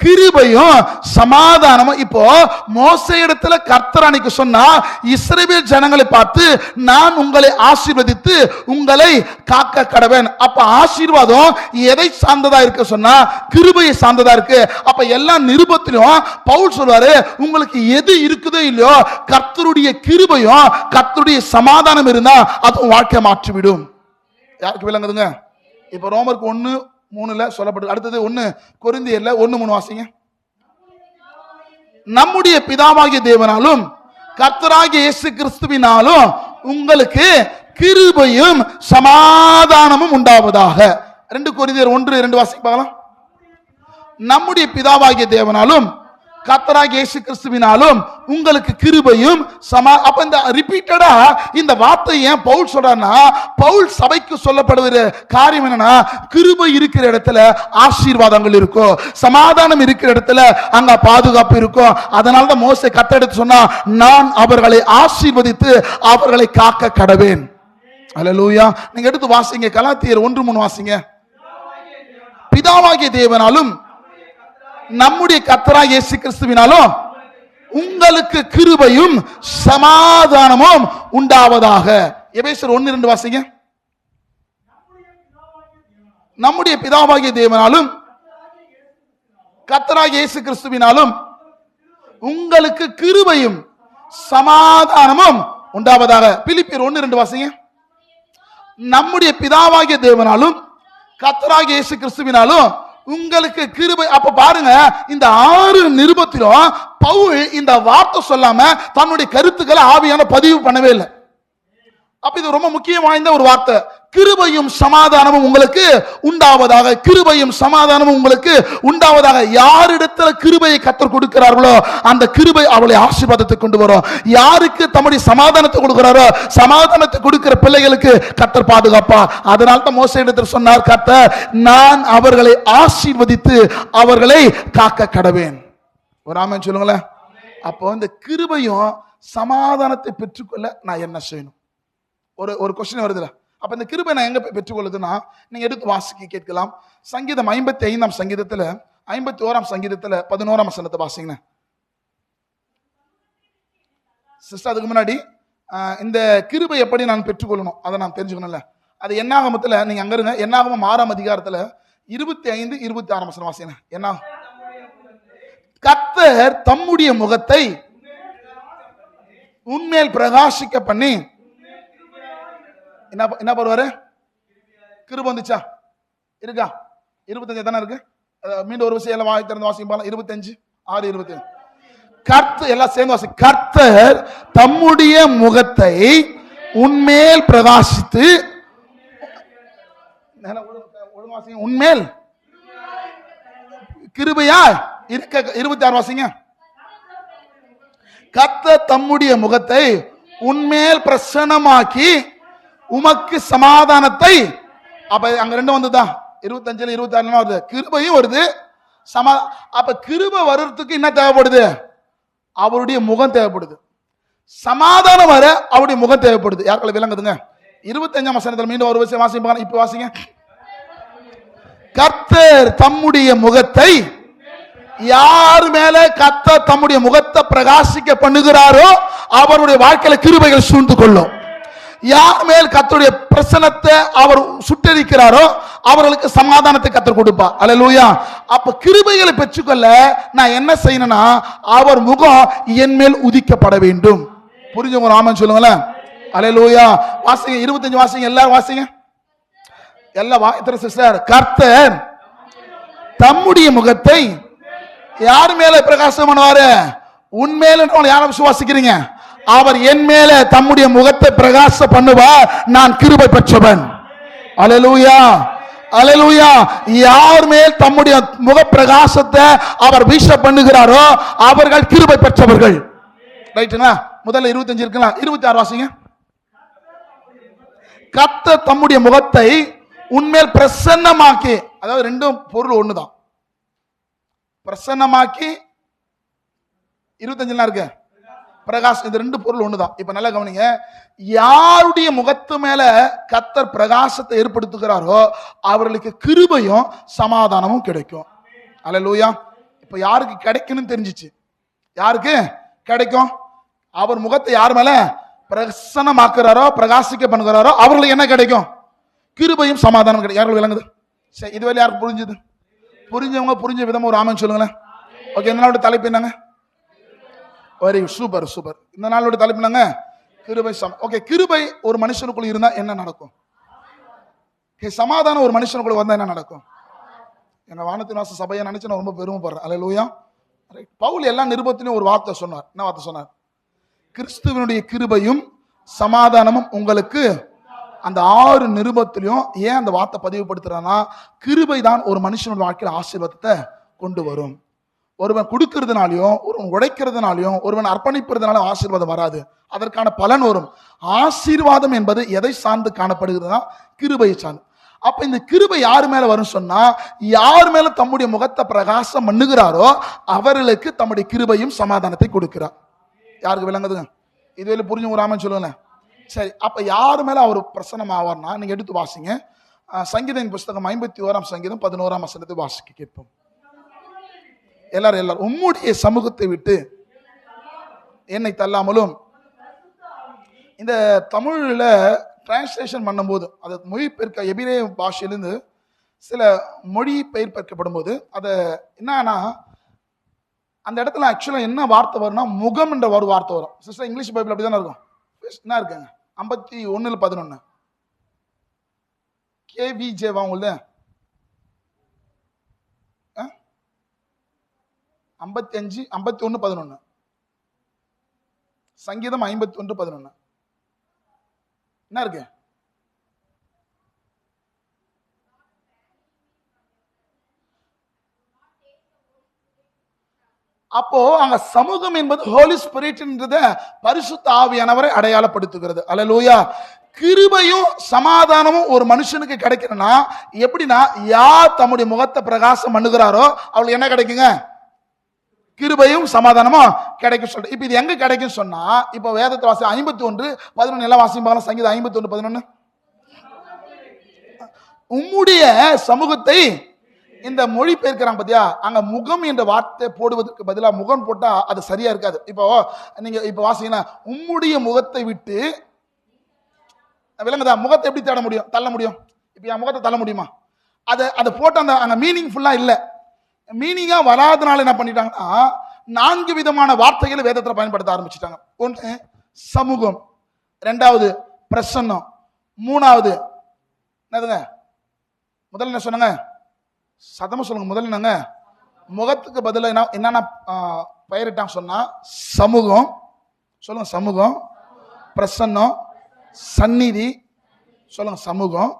கிருபையும் சமாதானமும். இப்போ மோசே இடத்துல கர்த்தர் அன்னைக்கு சொன்னா, இஸ்ரவேல் ஜனங்களை பார்த்து நான் உங்களை ஆசீர்வதித்து உங்களை காக்க கடவேன். அப்ப ஆசீர்வாதம் எதை சார்ந்ததா இருக்கு சொன்னா, கிருபையை சார்ந்ததா இருக்கு. அப்ப எல்லா நிருபத்திலும் பவுல் சொல்றாரு, உங்களுக்கு எது இருக்குதோ இல்லையோ, கர்த்தருடைய கிருபையும் கர்த்தருடைய சமாதானம் இருந்தா அது வாழ்க்கை மாற்றிவிடும். யாருக்கு விளங்குதுங்க? இப்ப ரோமருக்கு 1:3 சொல்லப்பட்டு, அடுத்தது 1 கொரிந்தியர்ல 1:3 வாசிங்க. நம்முடைய பிதாவாகிய தேவனாலும் கர்த்தராகிய இயேசு கிறிஸ்துவினாலும் உங்களுக்கு கிருபையும் சமாதானமும் உண்டாவதாக. 2 கொரிந்தியர் 1:2 வாசிக்கலாம். நம்முடைய பிதாவாகிய தேவனாலும் கர்த்தராகிய இயேசு கிறிஸ்துவினாலும் உங்களுக்கு கிருபையும் அப்ப இந்த ரிப்பீட்டடா இந்த வார்த்தை ஏன் பவுல் சொல்றாருன்னா, பவுல் சபைக்கு சொல்லப்படுகிற காரியம் என்னன்னா, கிருபை இருக்கிற இடத்துல ஆசீர்வாதங்கள் இருக்கும், சமாதானம் இருக்கிற இடத்துல அங்க பாதுகாப்பு இருக்கும். அதனாலதான் மோசே கட்டெடுத்து சொன்னா, நான் அவர்களை ஆசீர்வதித்து அவர்களை காக்க கடவேன். அல்லேலூயா. நீங்க எடுத்து வாசிங்க, கலாத்தியர் 1:3 வாசிங்க. பிதாவாகிய தேவனாலும் நம்முடைய கர்த்தராகிய இயேசு கிறிஸ்துவினாலும் உங்களுக்கு கிருபையும் சமாதானமும் உண்டாவதாக. எபேசியர் 1:2 வாசிங்க. நம்முடைய பிதாவாகிய தேவனாலும் கர்த்தராகிய இயேசு கிறிஸ்துவினாலும் உங்களுக்கு கிருபையும் சமாதானமும் உண்டாவதாக. பிலிப்பியர் 1:2 வாசிங்க. நம்முடைய பிதாவாகிய தேவனாலும் கர்த்தராகிய இயேசு கிறிஸ்துவினாலும் உங்களுக்கு கிருபை. அப்ப பாருங்க, இந்த 6 நிருபத்திலும் பவுல் இந்த வார்த்தை சொல்லாம தன்னுடைய கருத்துக்களை ஆவியான பதிவு பண்ணவே இல்லை. அப்ப இது ரொம்ப முக்கியம் வாய்ந்த ஒரு வார்த்தை. கிருபையும் சமாதானமும் உங்களுக்கு உண்டாவதாக, கிருபையும் சமாதானமும் உங்களுக்கு உண்டாவதாக. யாரிடத்துல கிருபையை கர்த்தர் கொடுக்கிறார்களோ அந்த கிருபை அவளை ஆசீர்வாதத்தை கொண்டு வரும். யாருக்கு தம்முடைய சமாதானத்தை கொடுக்கிறாரோ சமாதானத்தை கொடுக்கிற பிள்ளைகளுக்கு கர்த்தர் பாதுகாப்பா. அதனால தான் மோசே இடத்தில் சொன்னார், கர்த்தர் நான் அவர்களை ஆசீர்வதித்து அவர்களை காக்க கடவேன். ஒரு ஆமென் சொல்லுங்களேன். அப்போ இந்த கிருபையும் சமாதானத்தை பெற்றுக்கொள்ள நான் என்ன செய்யணும்? ஒரு கொஸ்டின் வருதுல. அப்ப இந்த கிருபை நான் எங்க பெற்றுக்கொள்ளுதுன்னா, நீங்க எடுத்து வாசிக்க கேட்கலாம். சங்கீதம் 55 சங்கீதத்துல 51 சங்கீதத்துல 11 வசனத்தை வாசிங்க சிஸ்டர். அதுக்கு முன்னாடி இந்த கிருபை எப்படி நான் பெற்றுக்கொள்ளணும் அதை நான் தெரிஞ்சுக்கணும்ல. அது என்னாகமத்துல நீங்க அங்க இருங்க. என்னாகமம் 6 அதிகாரத்துல 25 26 வசனம் வாசிங்க. என்ன? கர்த்தர் தம்முடைய முகத்தை உன்மேல் பிரகாசிக்க பண்ணி என்ன பண்ணுவாரு? கிருபை வந்துச்சா? இருக்கா? 25 தானே இருக்கு. மீண்டும் ஒரு விஷயம் எல்லாம் வாய் திறந்து வாசிப்பாங்க. 25 6 25 கர்த்தர் எல்லாம் சேர்ந்து வாசி. கர்த்தர் தம்முடைய முகத்தை உன்மேல் பிரகாசித்து உன்மேல் கிருபையா இருக்க. 26 வாசிங்க. கர்த்தர் தம்முடைய முகத்தை உன்மேல் பிரசன்னமாக்கி உமக்கு சமாதானத்தை. அப்ப அங்க ரெண்டும் வந்துதா? 25 26 வருது. கிருபையும் வருது. அப்ப கிருபை வர்றதுக்கு என்ன தேவைப்படுது? அவருடைய முகம் தேவைப்படுது. சமாதானம் வர அவருடைய முகம் தேவைப்படுது. யாருக்களை விளங்குதுங்க? 25 வசனத்துல மீண்டும் ஒரு விஷயம் வாசிப்பாங்க. இப்ப வாசிங்க. கர்த்தர் தம்முடைய முகத்தை, யார் மேல கர்த்தர் தம்முடைய முகத்தை பிரகாசிக்க பண்ணுகிறாரோ அவருடைய வாழ்க்கையில கிருபைகள் சூழ்ந்து கொள்ளும். யார் மேல் கர்த்தருடைய பிரசன்னத்தை அவர் சுட்டரிக்கிறாரோ அவர்களுக்கு சமாதானத்தை கர்த்தர் கொடுப்பா. அல்லேலூயா. அப்ப கிருபைகளை பெற்றுக்கொள்ள நான் என்ன செய்யணும்னா, அவர் முகம் என் மேல் உதிக்கப்பட வேண்டும். புரிஞ்சவங்க ஆமென் சொல்லுங்களேன். அல்லேலூயா. வாசிங்க 25 வாசிங்க. எல்லாரும் வாசிங்க. எல்லாம் வாய்த்திர சிஸ்டர். கர்த்தர் தம்முடைய முகத்தை யார் மேல பிரகாசம் பண்ணுவாரு? உண்மையில யாரை விசுவாசிக்கிறீங்க? அவர் என் மேல தம்முடைய முகத்தை பிரகாச பண்ணுவார். நான் கிருபை பெற்றவன். அல்லேலூயா, அல்லேலூயா. யார் மேல் தம்முடைய முக பிரகாசத்தை அவர் வீச பண்ணுகிறாரோ அவர்கள் கிருபை பெற்றவர்கள். ரைட்டுங்களா? முதல்ல 25 இருக்கலாம். 26 வாசிங்க. கர்த்தர் தம்முடைய முகத்தை உன்மேல் பிரசன்னமாக்கி, அதாவது ரெண்டும் பொருள் ஒண்ணுதான். பிரசன்னமாக்கி 25 இருக்கு. பிரகாஷ், இது ரெண்டு பொருள் ஒண்ணுதான். இப்ப நல்லா கவனிங்க. யாருடைய முகத்து மேல கர்த்தர் பிரகாசத்தை ஏற்படுத்துகிறாரோ அவர்களுக்கு கிருபையும் சமாதானமும் கிடைக்கும். அல்லேலூயா. இப்ப யாருக்கு கிடைக்கும்னு தெரிஞ்சிச்சு. யாருக்கு கிடைக்கும்? அவர் முகத்தை யார் மேல பிரசன்னமாக்குறாரோ பிரகாசிக்க பண்ணுகிறாரோ அவர்களுக்கு என்ன கிடைக்கும்? கிருபையும் சமாதானம் கிடைக்கும். யாருக்கு விளங்குது? சரி, இதுவரை யாருக்கு புரிஞ்சுது? புரிஞ்சவங்க புரிஞ்ச விதம் ஒரு ஆமென் சொல்லுங்களேன். ஓகே, இந்த நாளோட தலைப்பு என்னங்க? Very super super. இந்த நாளோட தலைப்பு என்னங்க? கிருபை. ஓகே, கிருபை ஒரு மனுஷனுக்குள்ள இருந்தா என்ன நடக்கும்? சமாதானம் ஒரு மனுஷனுக்குள்ள வந்தா என்ன நடக்கும்? எங்க வானத்தின் வாச சபையை நினைச்சு நான் ரொம்ப பெருமைப்படுறேன். அல்லேலூயா. பவுல் எல்லா நிருபத்திலும் ஒரு வார்த்தை சொன்னார். என்ன வார்த்தை சொன்னார்? கிறிஸ்துவனுடைய கிருபையும் சமாதானமும் உங்களுக்கு. அந்த 6 நிருபத்திலையும் ஏன் அந்த வார்த்தை பதிவுபடுத்துறான்னா, கிருபை தான் ஒரு மனுஷனோட வாழ்க்கையில் ஆசீர்வாதத்தை கொண்டு வரும். ஒருவன் கொடுக்கறதுனாலையும் ஒருவன் உழைக்கிறதுனாலையும் ஒருவன் அர்ப்பணிப்பதுனாலும் ஆசீர்வாதம் வராது. அதற்கான பலன் வரும். ஆசீர்வாதம் என்பது எதை சார்ந்து காணப்படுகிறதுனா கிருபையை சார்ந்து. அப்ப இந்த கிருபை யார் மேல வரும் சொன்னா, யார் மேல தம்முடைய முகத்தை பிரகாசம் பண்ணுகிறாரோ அவர்களுக்கு தம்முடைய கிருபையும் சமாதானத்தை கொடுக்கிறார். யாருக்கு விளங்குதுங்க? இதுவரை புரிஞ்சு ஒரு ஆமென் சொல்லுங்க. சரி, அப்ப யாரு மேல அவர் பிரசன்னம் ஆவார்னா, நீங்க எடுத்து வாசிங்க. சங்கீதம் புஸ்தகம் 51 சங்கீதம் 11 வசனத்தை வாசிக்க கேட்போம். எல்லாரும் உம்முடைய சமூகத்தை விட்டு என்னை தள்ளாமலும். இந்த தமிழ்ல டிரான்ஸ்லேஷன் பண்ணும்போது, அது மொழிபெயர்க்க எபிரேய பாஷையிலிருந்து சில மொழி பெயர்க்கப்படும் போது அது என்னன்னா, அந்த இடத்துல ஆக்சுவலா என்ன வார்த்தை வரும்னா முகம் என்ற ஒரு வார்த்தை வரும். சிஸ்டர், இங்கிலீஷ் பைபிள் அப்படிதானே இருக்கும். என்ன இருக்குங்க? 51:11 KVJ வாங்குது. 55 51 11. சங்கீதம் 51 11 என்ன இருக்கு? அப்போ அங்க சமூகம் என்பது ஹோலி ஸ்பிரிட் என்றத பரிசுத்த ஆவியானவரை அடையாளப்படுத்துகிறது. அல்லேலூயா. கிருபையும் சமாதானமும் ஒரு மனுஷனுக்கு கிடைக்கணும்னா எப்படின்னா, யார் தம்முடைய முகத்தை பிரகாசம் பண்ணுகிறாரோ அவளுக்கு என்ன கிடைக்குங்க? கிருபையும் சமாதானமும் கிடைக்கும் சொல்லிட்டு. இப்ப இது எங்க கிடைக்கும் சொன்னா, இப்ப வேதத்தை வாசி 51 11 எல்லாம் வாசிப்பாங்க. சங்கீதம் 51 11. உம்முடைய சமூகத்தை இந்த மொழி பெயர்க்கிறாங்க பாத்தியா, அங்க முகம் என்ற வார்த்தை போடுவதற்கு பதிலாக முகம் போட்டா அது சரியா இருக்காது. இப்போ நீங்க இப்ப வாசிங்கன்னா, உம்முடைய முகத்தை விட்டு விளங்குதா? முகத்தை எப்படி தேட முடியும்? தள்ள முடியும்? இப்ப என் முகத்தை தள்ள முடியுமா? அதை போட்டு அந்த அங்க மீனிங் ஃபுல்லா இல்ல. மீனிங்கா வராதனால என்ன பண்ணிட்டாங்கன்னா, 4 விதமான வார்த்தைகளை வேதத்துல பயன்படுத்த ஆரம்பிச்சுட்டாங்க. ஒன்று சமூகம், ரெண்டாவது பிரசன்னம், மூணாவது என்னதுங்க? முதல்ல என்ன சொன்னாங்க? சதமா சொல்லுங்க. முதல்ல என்னங்க? முகத்துக்கு பதிலாக என்னென்ன பெயரிட்டாங்க சொன்னா, சமூகம் சொல்லுங்க, சமூகம், பிரசன்னம், சந்நிதி சொல்லுங்க, சமூகம்,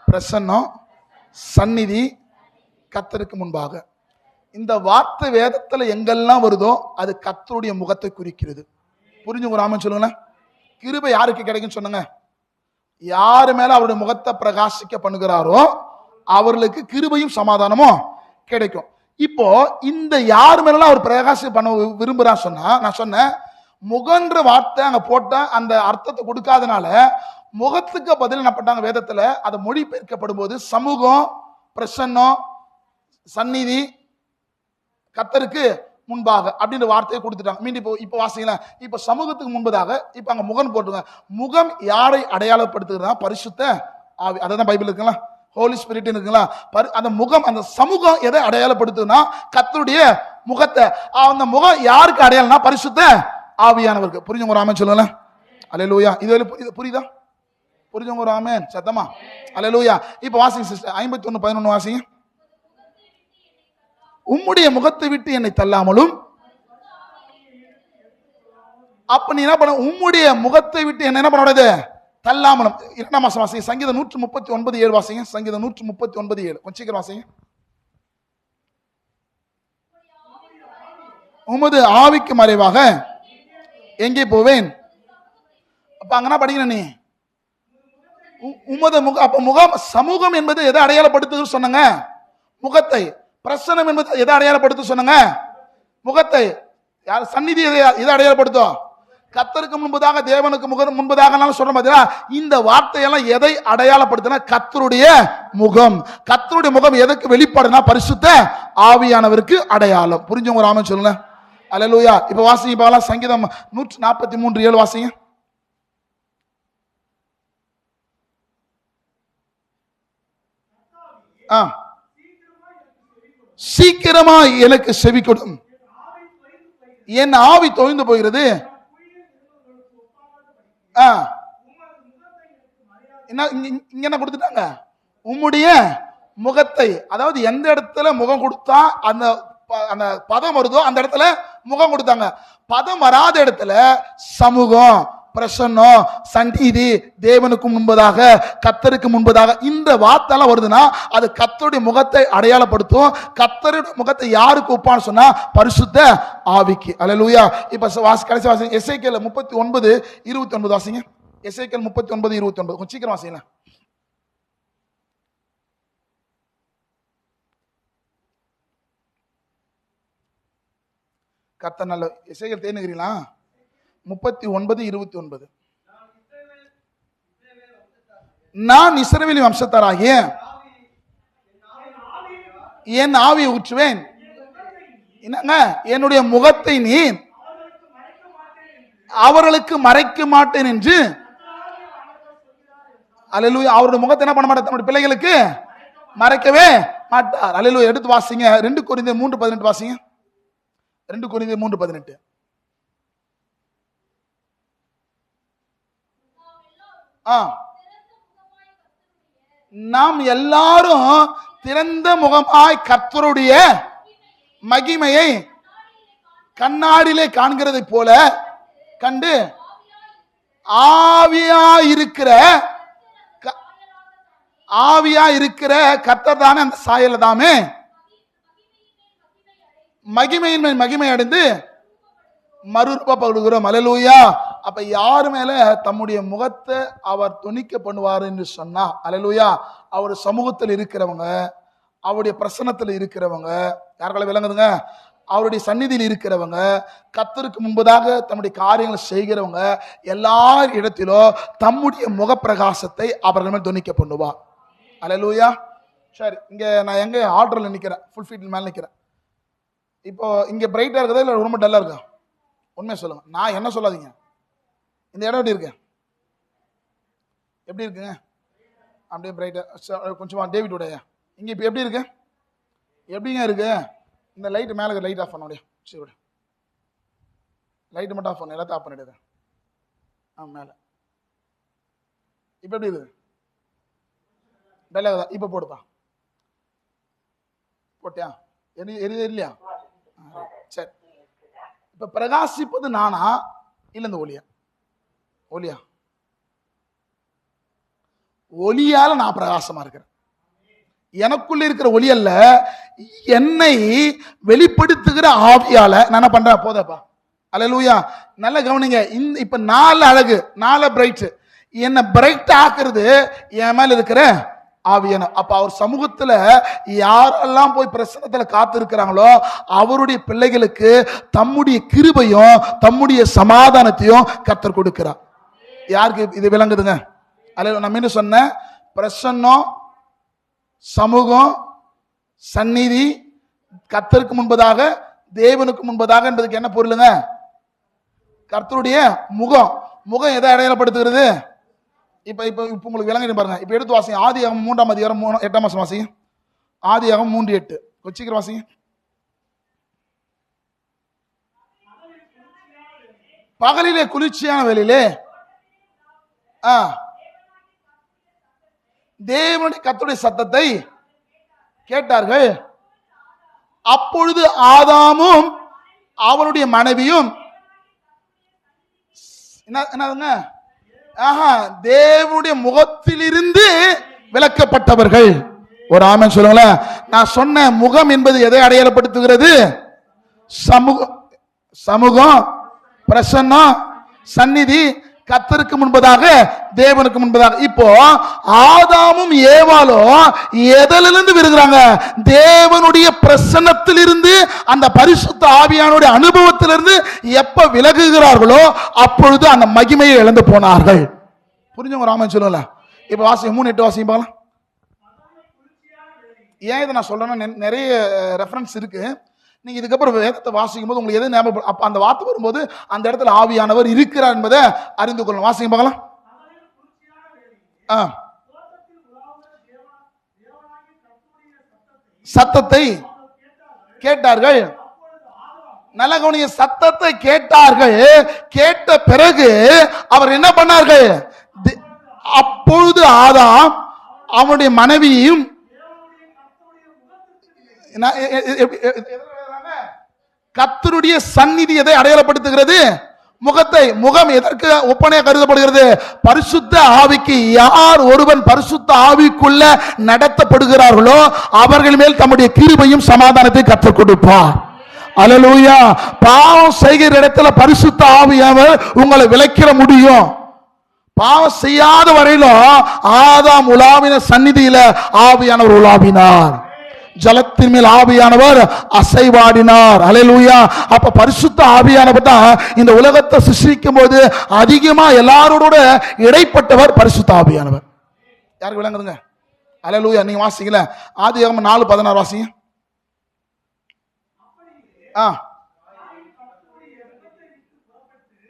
பிரசன்னம், சந்நிதி, கர்த்தருக்கு முன்பாக. இந்த வார்த்தை வேதத்துல எங்கெல்லாம் வருதோ அது கர்த்தருடைய முகத்தை குறிக்கிறது. புரிஞ்சுங்க ராமன் சொல்லுங்களேன். கிருபை யாருக்கு கிடைக்கும் சொன்னங்க? யாரு மேல அவருடைய முகத்தை பிரகாசிக்க பண்ணுகிறாரோ அவர்களுக்கு கிருபையும் சமாதானமும் கிடைக்கும். இப்போ இந்த யார் மேல அவர் பிரகாசம் பண்ண விரும்புறா சொன்னா, நான் சொன்னேன் முகன்ற வார்த்தை அங்க போட்ட அந்த அர்த்தத்தை கொடுக்காதனால முகத்துக்கு பதில் என்ன பண்ணாங்க வேதத்துல, அதை மொழிபெயர்க்கப்படும் போது சமூகம், பிரசன்னம், சந்நிதி, கர்த்தருக்கு முன்பாக அப்படின்ற வார்த்தையை கொடுத்துட்டாங்க. மீண்டும் இப்போ வாசிக்கலாம். இப்ப சமூகத்துக்கு முன்பதாக இப்ப அங்க முகம் போட்டுங்க. முகம் யாரை அடையாளப்படுத்துகிறதா? பரிசுத்த ஆவி. அதான் பைபிள் இருக்குங்களா, ஹோலி ஸ்பிரிட் இருக்குங்களா? அந்த முகம், அந்த சமூகம் எதை அடையாளப்படுத்துனா கர்த்தருடைய முகத்தை. அந்த முகம் யாருக்கு அடையாளம்னா பரிசுத்த ஆவியானவருக்கு. புரிஞ்சவங்க ஒரு ஆமென் சொல்லுங்களேன். அல்லேலூயா. இது புரியுதா? புரிஞ்சவங்க ஒரு ஆமென் சத்தமா. அல்லேலூயா. இப்ப வாசிங்க சிஸ்டர், 51 11 வாசிங்க. உம்முடைய முகத்தை விட்டு என்னை தள்ளாமலும். அப்ப நீ என்ன பண்ண? உம்முடைய முகத்தை விட்டு என்ன பண்ண? தள்ளாமலும். 2ஆம் வசனம் வாசிங்க. சங்கீதம் 139:7 வாசிங்க. சங்கீதம் 139:7 கொஞ்சம் சீக்கிரம் வாசிங்க. உமது ஆவிக்கு மறைவாக எங்கே போவேன்? அப்ப அங்க என்ன படிக்கிற நீ? உமது முகம். அப்ப முகம், சமூகம் என்பது எதை அடையாளப்படுத்துது சொன்னாங்க? முகத்தை. பிரசன்னம் என்பது எதை அடையாளப்படுத்த சொன்னாங்க? முகத்தை. யார்? சந்நிதி எதை அடையாளப்படுத்தும்? கர்த்தருக்கு முன்பதாக, தேவனுக்கு முன்பதாக சொல்ற மாதிரியா இந்த வார்த்தையெல்லாம் எதை அடையாளப்படுத்தினா கர்த்தருடைய முகம். கர்த்தருடைய முகம் எதுக்கு வெளிப்பாடுனா பரிசுத்த ஆவியானவருக்கு அடையாளம். புரிஞ்சவங்க ராமன் சொல்லுங்க. அல்லேலூயா. இப்ப வாசிங்க பாக்கலாம். சங்கீதம் 143:7 வாசிங்க. சீக்கிரமா எனக்கு செவி கொடும், என் ஆவி தொய்ந்து போகிறது. இங்க என்ன கொடுத்துட்டாங்க? உம்முடைய முகத்தை. அதாவது எந்த இடத்துல முகம் கொடுத்தா அந்த அந்த பதம் வருதோ அந்த இடத்துல முகம் கொடுத்தாங்க. பதம் வராத இடத்துல சமூகம், பிரசன்னம், சந்நிதி, தேவனுக்கு முன்பதாக, கர்த்தருக்கு முன்பதாக இந்த வார்த்தைலாம் வருதுன்னா அது கர்த்தருடைய முகத்தை அடையாளப்படுத்தும். கர்த்தருடைய முகத்தை யாருக்கு ஒப்பான்னு சொன்னா பரிசுத்த ஆவிக்கு. அல்லேலூயா. இப்ப கடைசி வாசிங்க. எசேக்கியேல் 39:29 வாசிங்க. எசேக்கியேல் 39:29 கொஞ்சம் சீக்கிரம் வாசிங்க. கர்த்தர் நல்ல. எசேக்கியேல் தேனுகிறீங்களா? 39:29 நான் இஸ்ரவேலின் வம்சத்தாராகிய என் ஆவியை ஊற்றுவேன். என்னங்க? என்னுடைய முகத்தை நீ அவர்களுக்கு மறைக்க மாட்டேன் என்று. அல்லேலூயா. அவருடைய முகத்தை என்ன பண்ண மாட்டார்? தன்னுடைய பிள்ளைகளுக்கு மறைக்கவே மாட்டார். அல்லேலூயா. எடுத்து வாசிங்க. 2 கொரிந்தியர் 3:18 வாசிங்க. 2 கொரிந்தியர் 3:18. நாம் எல்லாரும் திறந்த முகமாய் கர்த்தருடைய மகிமையை கண்ணாடியிலே காண்கிறதை போல கண்டு ஆவியா இருக்கிற கர்த்தர் தானே அந்த சாயல் தாமே மகிமையின் மேல் மகிமை அடைந்து மறுரூபப்படுகிறோம். அல்லேலூயா. அப்ப யாரு மேல தம்முடைய முகத்தை அவர் துணிக்க பண்ணுவார் என்று சொன்னா, அல்லேலூயா, அவர் சமூகத்தில் இருக்கிறவங்க, அவருடைய பிரசன்னத்தில் இருக்கிறவங்க, யார்களை விளங்குதுங்க, அவருடைய சந்நிதியில் இருக்கிறவங்க, கர்த்தருக்கு முன்பதாக தம்முடைய காரியங்களை செய்கிறவங்க, எல்லார் இடத்திலும் தம்முடைய முக பிரகாசத்தை அவர்கள் மேல் துணிக்க பண்ணுவார். அல்லேலூயா. சரி, இங்க நான் எங்க ஆர்டர்ல நிக்கிறேன், ஃபுல் ஃபீட் மேல நிக்கிறேன். இப்போ இங்க பிரைட்டா இருக்குதா இல்ல ரொம்ப டல்லா இருக்கா? உண்மையை சொல்லுங்க, நான் என்ன சொல்லாதீங்க. இந்த இடம் எப்படி இருக்கு? எப்படி இருக்குங்க? அப்படியே பிரைட்டா கொஞ்சமா டேவிட் உடைய இங்க இப்போ எப்படி இருக்கு? எப்படிங்க இருக்கு? இந்த லைட் மேலே லைட் ஆஃப் பண்ண முடியும். சரி விட, லைட் மட்டும் ஆஃப் பண்ணு, எல்லாத்தையும் ஆஃப் பண்ணிடுது. மேலே இப்போ எப்படி இருக்குது? டல்லாக இப்போ போடுப்பா. போட்டியா? எரியுது இல்லையா? சரி, இப்ப பிரகாசிப்பது நானா இல்ல இந்த ஒளியா? ஒளியா? ஒளியால நான் பிரகாசமா இருக்கிறேன். எனக்குள்ள இருக்கிற ஒளி அல்ல, என்னை வெளிப்படுத்துகிற ஆவியால நான் என்ன பண்றேன்? போதப்பா. அல்லேலூயா. நல்ல கவனிங்க. இப்ப நாலு அழகு, நாலு பிரைட், என்ன பிரைட் ஆக்குறது என் மேல இருக்கிற ஆவியான. அப்ப அவர் சமூகத்துல யாரெல்லாம் போய் பிரசன்னத்துல காத்து இருக்கிறாங்களோ அவருடைய பிள்ளைகளுக்கு தம்முடைய கிருபையும் தம்முடைய சமாதானத்தையும் கர்த்தர் கொடுக்கிறார். யாருக்கு இது விளங்குதுங்க? அல்ல, நான் மீண்டும் சொன்னேன், பிரசன்னம், சமூகம், சந்நிதி, கர்த்தருக்கு முன்பதாக, தேவனுக்கு முன்பதாக என்பதுக்கு என்ன பொருளுங்க? கர்த்தருடைய முகம். முகம் எதை அடையாளப்படுத்துகிறது? இப்ப உங்களுக்கு விளங்க பாருங்க. இப்ப எடுத்து வாசிங்க. ஆதியாகமம் 3ஆம் அதிகாரம் 8ஆம் வசனம் வாசிங்க. ஆதியாகமம் 3:8. கொஞ்சம் வாசிங்க. பகலிலே குளிர்ச்சியான வேளையிலே தேவனுடைய கர்த்தருடைய சத்தத்தை கேட்டார்கள். அப்பொழுது ஆதாமும் அவனுடைய மனைவியும் என்னதுங்க, தேவனுடைய முகத்திலிருந்து விலக்கப்பட்டவர்கள். ஒரு ஆமென் சொல்லுங்களேன். நான் சொன்ன முகம் என்பது எதை அடையாளப்படுத்துகிறது? சமூகம், பிரசன்னம், சந்நிதி, கர்த்தருக்கு முன்பதாக, தேவனுக்கு முன்பதாக. இப்போ ஆதாமும் ஏவாளும் எதிலிருந்து விருகுறாங்க? தேவனுடைய பிரசன்னத்திலிருந்து, அந்த பரிசுத்த ஆவியானுடைய அனுபவத்திலிருந்து எப்ப விலகுகிறார்களோ அப்பொழுது அந்த மகிமையை இழந்து போனார்கள். புரிஞ்சவங்க ராமன் சொல்லுங்கள. இப்ப வாசிங்க 3:8 வாசிங்க பார்க்கலாம். ஏன் இதை நான் சொல்றேன்னா, நிறைய ரெஃபரன்ஸ் இருக்கு. நீங்க இதுக்கப்புறம் வேதத்தை வாசிக்கும் போது உங்களுக்கு எது ஞாபகம், அப்ப அந்த வார்த்தை வரும்போது அந்த இடத்துல ஆவியானவர் இருக்கிறார் என்பதை அறிந்து கொள்ளணும். வாசிங்க பார்க்கலாம். சத்தத்தை கேட்டார்கள். நல்ல கவனிங்க, சத்தத்தை கேட்டார்கள். கேட்ட பிறகு அவர் என்ன பண்ணார்கள்? அப்பொழுது ஆதாம் அவனுடைய மனைவியும் கர்த்தருடைய சந்நிதி எதை அடையாளப்படுத்துகிறது? முகத்தை. முகம் எதற்கு ஒப்பனையாக கருதப்படுகிறது? பரிசுத்த ஆவிக்கு. யார் ஒருவன் பரிசுத்த ஆவிக்குள்ள நடத்தப்படுகிறார்களோ அவர்கள் மேல் தம்முடைய கிருபையும் சமாதானத்தை கற்றுக் கொடுப்பார். அல்லேலூயா. பாவம் செய்கிற இடத்துல பரிசுத்த ஆவியானவர் உங்களை விலக்கிட முடியும். பாவம் செய்யாத வரையிலும் ஆதாம் உலாவின சந்நிதியில ஆவியானவர் உலாவினார். ஜலத்தின் மேல் ஆவியானவர் அசைவாடினார். அல்லேலூயா. அப்ப பரிசுத்த ஆவியானவர் தான் இந்த உலகத்தை சிருஷ்டிக்கும் போது அதிகமா எல்லாரோட இடைப்பட்டவர் பரிசுத்த ஆவியானவர். யாருக்கு விளங்குதுங்க? அல்லேலூயா. நீங்க வாசிக்கல ஆதியாகமம் 4:16 வாசிங்க.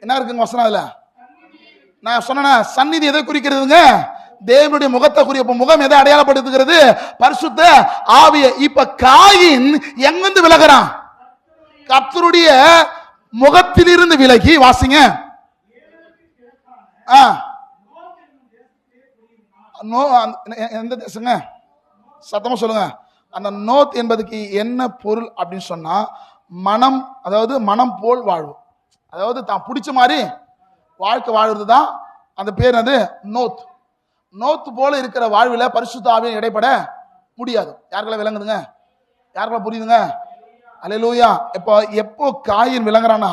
என்ன இருக்குங்க வசனம்? அதுல நான் சொன்ன சந்நிதி எதை குறிக்கிறதுங்க? தேவனுடைய முகத்தை குறி. முகம் எதை அடையாளப்படுத்துகிறது? பரிசுத்த ஆவிய. இப்ப காயின் எங்கிருந்து விலகிறான்? கர்த்தருடைய முகத்திலிருந்து விலகி. வாசிங்க. எந்த தேசங்க? சத்தமா சொல்லுங்க. அந்த நோத் என்பதுக்கு என்ன பொருள் அப்படின்னு சொன்னா, மனம், அதாவது மனம் போல் வாழ்வு, அதாவது தான் பிடிச்ச மாதிரி வாழ்க்கை வாழ்றது தான் அந்த பேர். அது நோத். நோத்து போல இருக்கிற வாழ்வில் பரிசுத்த ஆவியும் இடைப்பட முடியாது. யாருக்கெல்லாம் விளங்குதுங்க? யாருக்கெல்லாம் புரியுதுங்க? அல்லேலூயா. எப்போ காயின் விளங்குறான்னா,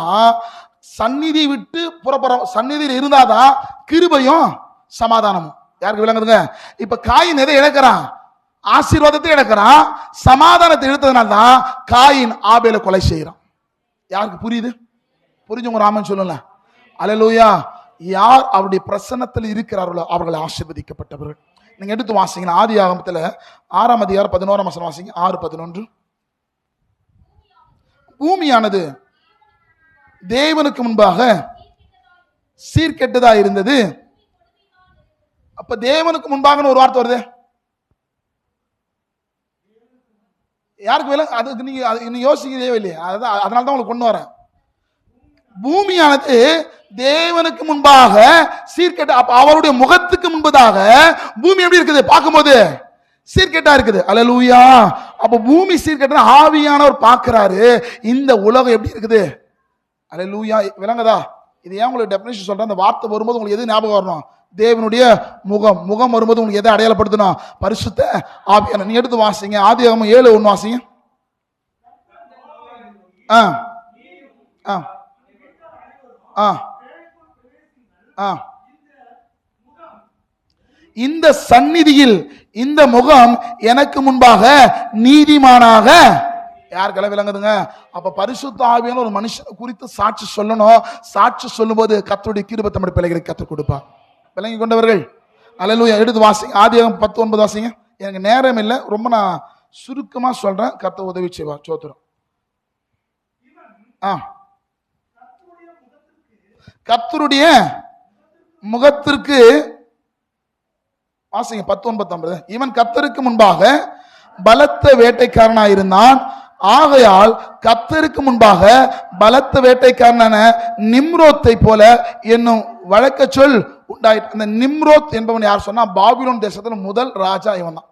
சந்நிதி விட்டு புறப்புற, சந்நிதியில் இருந்தாதான் கிருபையும் சமாதானமும். யாருக்கு விளங்குதுங்க? இப்ப காயின் எதை இழக்கிறான்? ஆசீர்வாதத்தை இழக்கிறான். சமாதானத்தை இழுத்ததுனால தான் காயின் ஆபேலை கொலை செய்யறான். யாருக்கு புரியுது? புரிஞ்சுங்க ராமன் சொல்லல. அல்லேலூயா. யார் அவருடைய பிரசன்னத்தில் இருக்கிறார்களோ அவர்கள் ஆசீர்வதிக்கப்பட்டவர்கள். நீங்க எடுத்து வாசிங்க ஆதி ஆகமத்தில் 6ஆம் அதிகாரம் 11ஆம் வசனம் வாசிங்க. 6:11. பூமியானது தேவனுக்கு முன்பாக சீர்கெட்டதா இருந்தது. அப்ப தேவனுக்கு முன்பாக ஒரு வார்த்தை வருது. யாருக்கு வேலை? அதுக்கு நீங்க யோசிக்க தேவையில்லையே. அதனால தான் உங்களுக்கு கொண்டு வரேன். பூமியானது தேவனுக்கு முன்பாக சீர்கெட்ட, அப்ப அவருடைய முகத்துக்கு முன்பதாக பூமி எப்படி இருக்குது? பார்க்கும்போது சீர்கெட்டா இருக்குது. அல்லேலூயா. அப்ப பூமி சீர்கெட்ட ஆவியானவர் பார்க்கிறாரு, இந்த உலகம் எப்படி இருக்குது. அல்லேலூயா. விளங்குதா? இது ஏன் உங்களுக்கு டெஃபினிஷன் சொல்றேன்? அந்த வார்த்தை வரும்போது உங்களுக்கு எது ஞாபகம் வரணும்? தேவனுடைய முகம். முகம் வரும்போது உங்களுக்கு எதை அடையாளப்படுத்தணும்? பரிசுத்த ஆவியான. நீ எடுத்து வாசிங்க ஆதியாகமம் 7:1 வாசிங்க. இந்த சந்நிதியில் இந்த முகம் எனக்கு முன்பாக நீதிமானாக. யாருக்கெல்லாம் விளங்குதுங்க? அப்ப பரிசுத்த ஆவியான ஒரு மனுஷனை குறித்து சாட்சி சொல்லணும். சாட்சி சொல்லும் போது கர்த்தருடைய கிருபை தம்முடைய பிள்ளைகளுக்கு கற்றுக் கொடுப்பார். விளங்கி கொண்டவர்கள் அல்லேலூயா. எடுத்து வாசிங்க ஆதியாகமம் 10:9 வாசிங்க. எனக்கு நேரம் இல்லை, ரொம்ப நான் சுருக்கமா சொல்றேன். கர்த்தர் உதவி செய்வார். சோத்திரம். கர்த்தருடைய முகத்திற்கு வாசிங்க 10:9. இவன் கர்த்தருக்கு முன்பாக பலத்த வேட்டைக்காரனாக இருந்தான். ஆகையால் கர்த்தருக்கு முன்பாக பலத்த வேட்டைக்காரனான நிம்ரோத்தை போல என்னும் வழக்க சொல் உண்டாயிற்று. அந்த நிம்ரோத் என்பவன் யார் சொன்னா, பாபிலோன் தேசத்துல முதல் ராஜா இவன் தான்.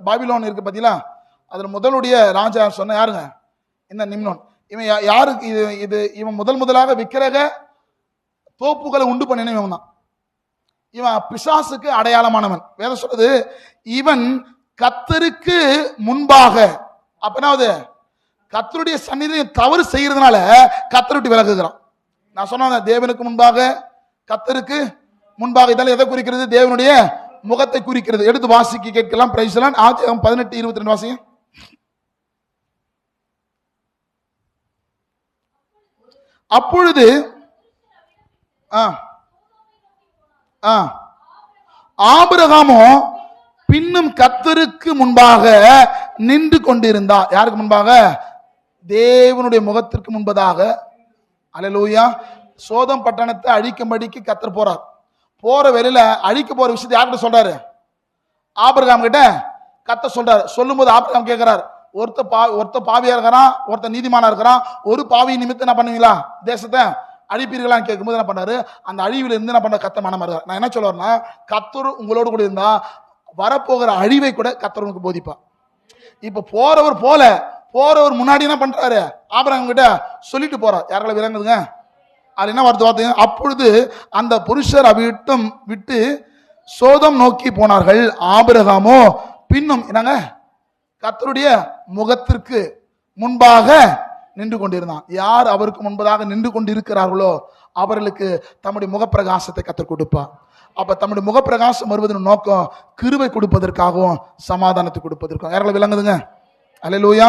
பாபிலோன் இருக்கு பாத்தீங்களா, அதுல முதலுடைய ராஜா சொன்ன யாருங்க? இந்த நிம்ரோன். இவன் யாருக்கு இவன் முதலாக விக்கிரக தோப்புகளை உண்டு பண்ணின இவன் தான். இவன் பிசாசுக்கு அடையாளமானவன். வேதம் சொல்றது இவன் கர்த்தருக்கு முன்பாக. அப்பனாவது கர்த்தருடைய சந்நிதியை தவறு செய்யறதுனால கர்த்தரை விட்டு விலகுகிறான். நான் சொன்ன தேவனுக்கு முன்பாக, கர்த்தருக்கு முன்பாக, இதெல்லாம் எதை குறிக்கிறது? தேவனுடைய முகத்தை குறிக்கிறது. எடுத்து வாசிக்க கேட்கலாம். பிரைஸ்லாம். ஆதியாகமம் 18:22 வாசிங்க. அப்பொழுது ஆபிரகாமோ பின்னும் கர்த்தருக்கு முன்பாக நின்று கொண்டிருந்தார். யாருக்கு முன்பாக? தேவனுடைய முகத்திற்கு முன்பதாக. அல்லேலூயா. சோதம் பட்டணத்தை அழிக்கும்படிக்கு கர்த்தர் போறார். போற வேலையில அழிக்க போற விஷயத்தை யார்கிட்ட சொல்றாரு? ஆபிரகாம் கிட்ட கர்த்தர் சொல்றாரு. சொல்லும் போது ஆபிரகாம் கேட்கிறார், ஒருத்த பாவியா இருக்கிறான், ஒருத்த நீதிமானா இருக்கிறான், ஒரு பாவி நிமித்தம் என்ன பண்ணுவீங்களா? தேசத்தை அழிப்பீர்களான்னு கேட்கும்போது என்ன பண்ணாரு? அந்த அழிவில் இருந்து என்ன பண்ண கர்த்தர் மனம் வருவார். நான் என்ன சொல்ல வரேன்னா, கர்த்தர் உங்களோடு கூட இருந்தா வரப்போகிற அழிவை கூட கர்த்தர் உனக்கு போதிப்பா. இப்ப போறவர் முன்னாடி என்ன பண்றாரு? ஆபிரகாம் கிட்ட சொல்லிட்டு போறார். யாரால விளங்குதுங்க? அது என்ன வார்த்தை? அப்பொழுது அந்த புருஷர் அவ்விட்டம் விட்டு சோதம் நோக்கி போனார்கள். ஆபிரகாமோ பின்னும் என்னங்க கர்த்தருடைய முகத்திற்கு முன்பாக நின்று கொண்டிருந்தான். யார் அவருக்கு முன்பதாக நின்று கொண்டிருக்கிறார்களோ அவர்களுக்கு தம்முடைய முகப்பிரகாசத்தை கர்த்தர் கொடுப்பார். அப்ப தம்முடைய முகப்பிரகாசம் வருவதன் நோக்கம் கிருபை கொடுப்பதற்காகவும் சமாதானத்தை கொடுப்பதற்காகவும். யாரால விளங்குதுங்க? அல்லேலூயா.